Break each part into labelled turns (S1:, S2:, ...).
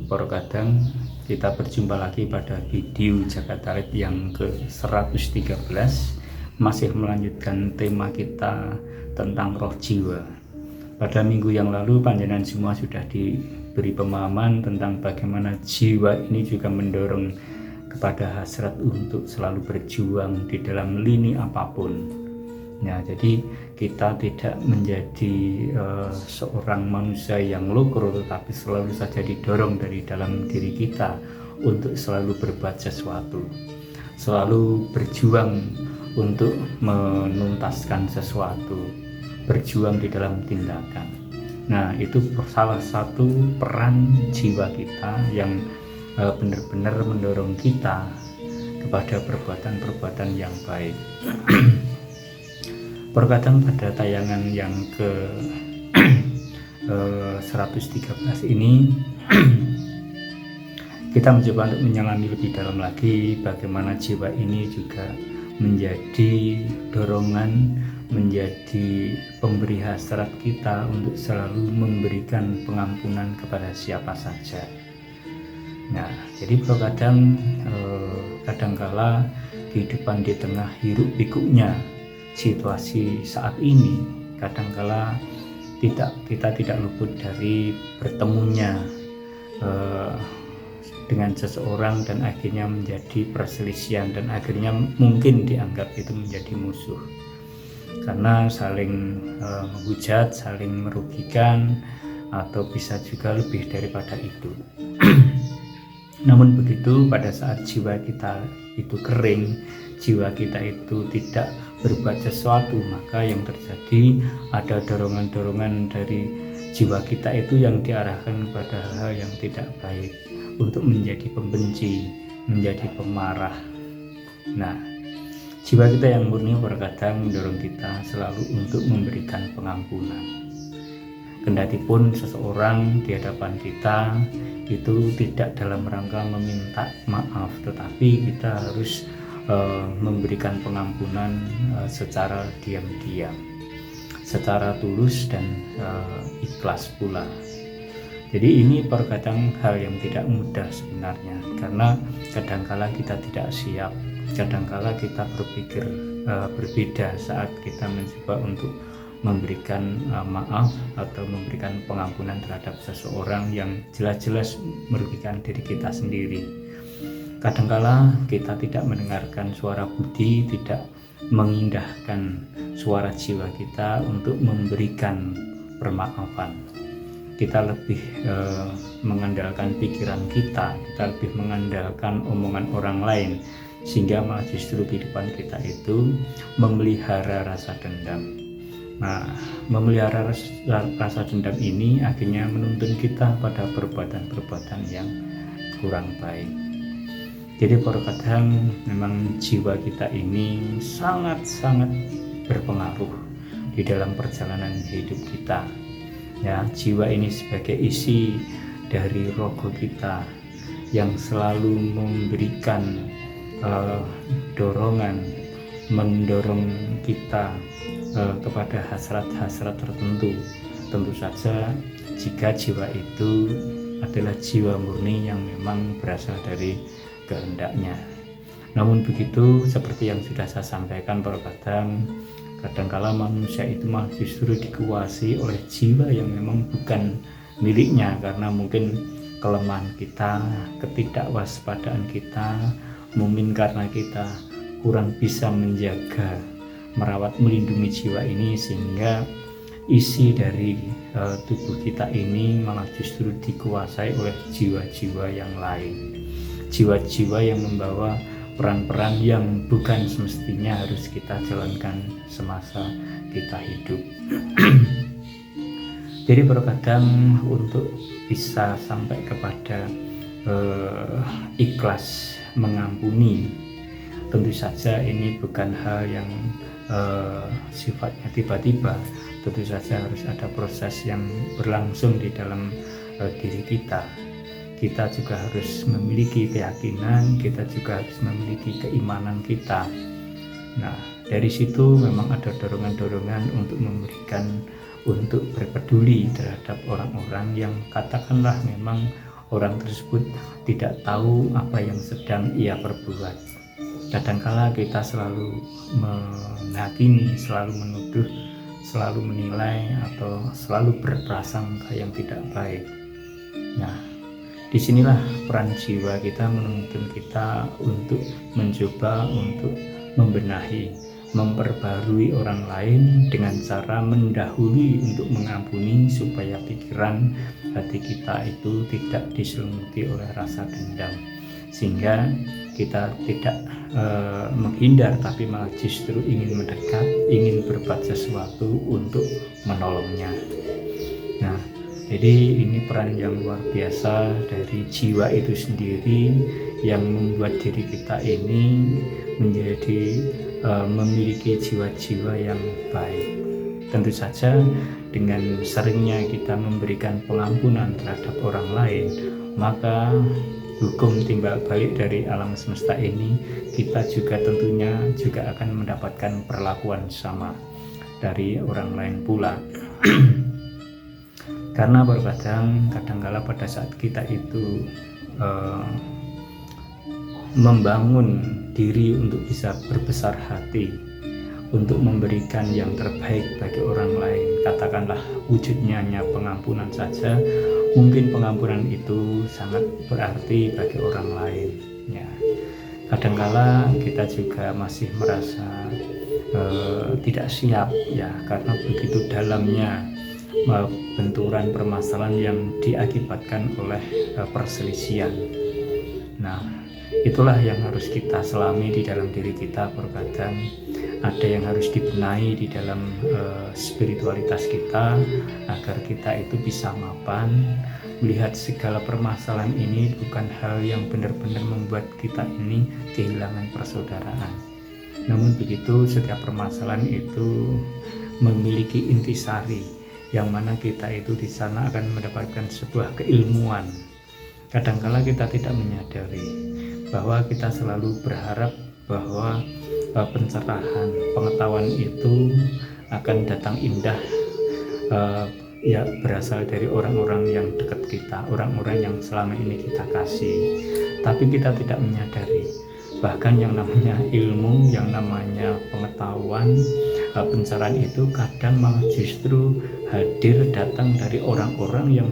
S1: Para Kadang, kita berjumpa lagi pada video Jakarta Live yang ke-113, masih melanjutkan tema kita tentang roh jiwa. Pada minggu yang lalu panjenengan semua sudah diberi pemahaman tentang bagaimana jiwa ini juga mendorong kepada hasrat untuk selalu berjuang di dalam lini apapun. Ya, jadi kita tidak menjadi seorang manusia yang lokro, tetapi selalu saja didorong dari dalam diri kita untuk selalu berbuat sesuatu, selalu berjuang untuk menuntaskan sesuatu, berjuang di dalam tindakan. Nah, itu salah satu peran jiwa kita yang benar-benar mendorong kita kepada perbuatan-perbuatan yang baik. Perkadang pada tayangan yang ke 113 ini kita mencoba untuk menyelami lebih dalam lagi bagaimana jiwa ini juga menjadi dorongan, menjadi pemberi hasrat kita untuk selalu memberikan pengampunan kepada siapa saja. Nah, jadi kadang kadangkala kehidupan di tengah hiruk pikuknya situasi saat ini, kadangkala kita tidak luput dari bertemunya dengan seseorang dan akhirnya menjadi perselisihan dan akhirnya mungkin dianggap itu menjadi musuh karena saling menghujat, saling merugikan, atau bisa juga lebih daripada itu. Namun begitu, pada saat jiwa kita itu kering, jiwa kita itu tidak berbuat sesuatu, maka yang terjadi ada dorongan-dorongan dari jiwa kita itu yang diarahkan kepada hal yang tidak baik, untuk menjadi pembenci, menjadi pemarah. Nah, jiwa kita yang murni terkadang mendorong kita selalu untuk memberikan pengampunan. Kendati pun seseorang di hadapan kita itu tidak dalam rangka meminta maaf, tetapi kita harus memberikan pengampunan secara diam-diam, secara tulus dan ikhlas pula. Jadi ini terkadang hal yang tidak mudah sebenarnya, karena kadangkala kita tidak siap, kadangkala kita berpikir berbeda saat kita mencoba untuk memberikan maaf atau memberikan pengampunan terhadap seseorang yang jelas-jelas merugikan diri kita sendiri. Kadangkala kita tidak mendengarkan suara budi, tidak mengindahkan suara jiwa kita untuk memberikan permaafan. Kita lebih mengandalkan pikiran kita lebih mengandalkan omongan orang lain, sehingga malah justru kehidupan kita itu memelihara rasa dendam. Nah, memelihara rasa dendam ini akhirnya menuntun kita pada perbuatan-perbuatan yang kurang baik. Jadi kadang memang jiwa kita ini sangat-sangat berpengaruh di dalam perjalanan hidup kita. Ya, jiwa ini sebagai isi dari rogo kita yang selalu memberikan dorongan, mendorong kita kepada hasrat-hasrat tertentu. Tentu saja jika jiwa itu adalah jiwa murni yang memang berasal dari kehendaknya. Namun begitu, seperti yang sudah saya sampaikan, kadangkala manusia itu malah justru dikuasai oleh jiwa yang memang bukan miliknya, karena mungkin kelemahan kita, ketidakWaspadaan kita, mungkin karena kita kurang bisa menjaga, merawat, melindungi jiwa ini, sehingga isi dari tubuh kita ini malah justru dikuasai oleh jiwa-jiwa yang lain, jiwa-jiwa yang membawa peran-peran yang bukan semestinya harus kita jalankan semasa kita hidup. Jadi kadang untuk bisa sampai kepada ikhlas mengampuni, tentu saja ini bukan hal yang sifatnya tiba-tiba. Tentu saja harus ada proses yang berlangsung di dalam diri kita. Kita juga harus memiliki keyakinan, kita juga harus memiliki keimanan kita. Nah, dari situ memang ada dorongan-dorongan untuk memberikan, untuk berpeduli terhadap orang-orang yang katakanlah memang orang tersebut tidak tahu apa yang sedang ia perbuat. Kadangkala kita selalu menghakimi, selalu menuduh, selalu menilai, atau selalu berprasangka yang tidak baik. Nah, disinilah peran jiwa kita menuntun kita untuk mencoba untuk membenahi, memperbarui orang lain dengan cara mendahului untuk mengampuni, supaya pikiran hati kita itu tidak diselimuti oleh rasa dendam, sehingga kita tidak menghindar, tapi malah justru ingin mendekat, ingin berbuat sesuatu untuk menolongnya. Nah, jadi ini peran yang luar biasa dari jiwa itu sendiri yang membuat diri kita ini menjadi memiliki jiwa-jiwa yang baik. Tentu saja dengan seringnya kita memberikan pengampunan terhadap orang lain, maka hukum timbal balik dari alam semesta ini, kita juga tentunya juga akan mendapatkan perlakuan sama dari orang lain pula. Karena kadangkala pada saat kita itu membangun diri untuk bisa berbesar hati, untuk memberikan yang terbaik bagi orang lain, katakanlah wujudnya hanya pengampunan saja, mungkin pengampunan itu sangat berarti bagi orang lain. Ya, kadangkala kita juga masih merasa tidak siap, ya, karena begitu dalamnya benturan permasalahan yang diakibatkan oleh perselisihan. Nah, itulah yang harus kita selami di dalam diri kita. Terkadang ada yang harus dibenahi di dalam spiritualitas kita, agar kita itu bisa mapan melihat segala permasalahan ini bukan hal yang benar-benar membuat kita ini kehilangan persaudaraan. Namun begitu, setiap permasalahan itu memiliki intisari, yang mana kita itu di sana akan mendapatkan sebuah keilmuan. Kadangkala kita tidak menyadari bahwa kita selalu berharap bahwa pencerahan, pengetahuan itu akan datang indah, ya berasal dari orang-orang yang dekat kita, orang-orang yang selama ini kita kasih. Tapi kita tidak menyadari bahkan yang namanya ilmu, yang namanya pengetahuan, pencerahan itu kadang malah justru hadir datang dari orang-orang yang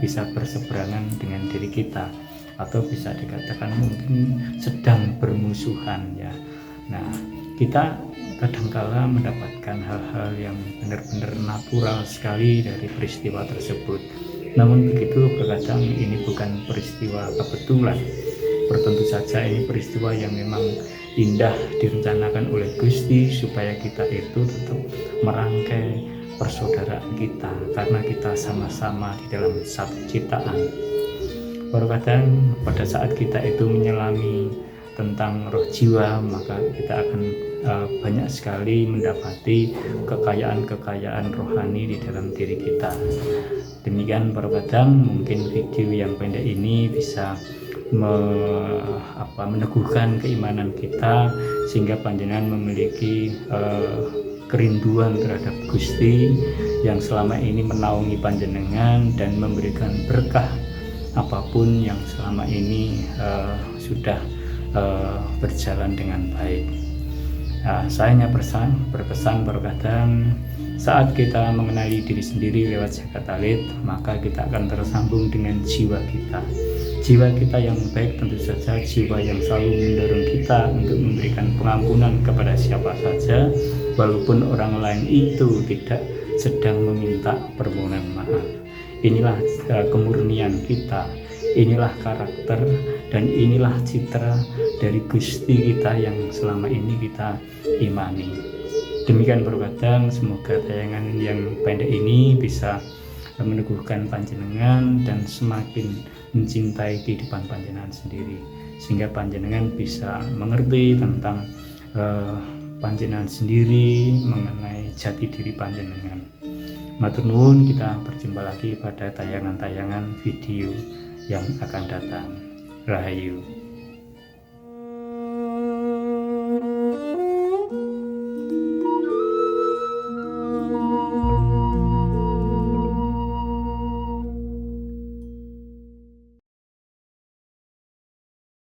S1: bisa berseberangan dengan diri kita, atau bisa dikatakan mungkin sedang bermusuhan, ya. Nah, kita kadangkala mendapatkan hal-hal yang benar-benar natural sekali dari peristiwa tersebut. Namun begitu, terkadang ini bukan peristiwa kebetulan. Tentu saja ini peristiwa yang memang indah direncanakan oleh Gusti, supaya kita itu tetap merangkai persaudaraan kita, karena kita sama-sama di dalam satu ciptaan. Terkadang pada saat kita itu menyelami tentang roh jiwa, maka kita akan banyak sekali mendapati kekayaan-kekayaan rohani di dalam diri kita. Demikian terkadang mungkin video yang pendek ini bisa meneguhkan keimanan kita, sehingga panjenengan memiliki kerinduan terhadap Gusti yang selama ini menaungi panjenengan dan memberikan berkah apapun yang selama ini sudah berjalan dengan baik. Saya hanya berpesan terkadang saat kita mengenali diri sendiri lewat zakat talit, maka kita akan tersambung dengan jiwa kita. Jiwa kita yang baik tentu saja jiwa yang selalu mendorong kita untuk memberikan pengampunan kepada siapa saja, walaupun orang lain itu tidak sedang meminta permohonan maaf. Inilah kemurnian kita, inilah karakter, dan inilah citra dari Gusti kita yang selama ini kita imani. Demikian terkadang, semoga tayangan yang pendek ini bisa meneguhkan panjenengan dan semakin mencintai kehidupan panjenengan sendiri, sehingga panjenengan bisa mengerti tentang panjenengan sendiri, mengenai jati diri panjenengan. Matur nuwun, kita berjumpa lagi pada tayangan-tayangan video yang akan datang. Rahayu.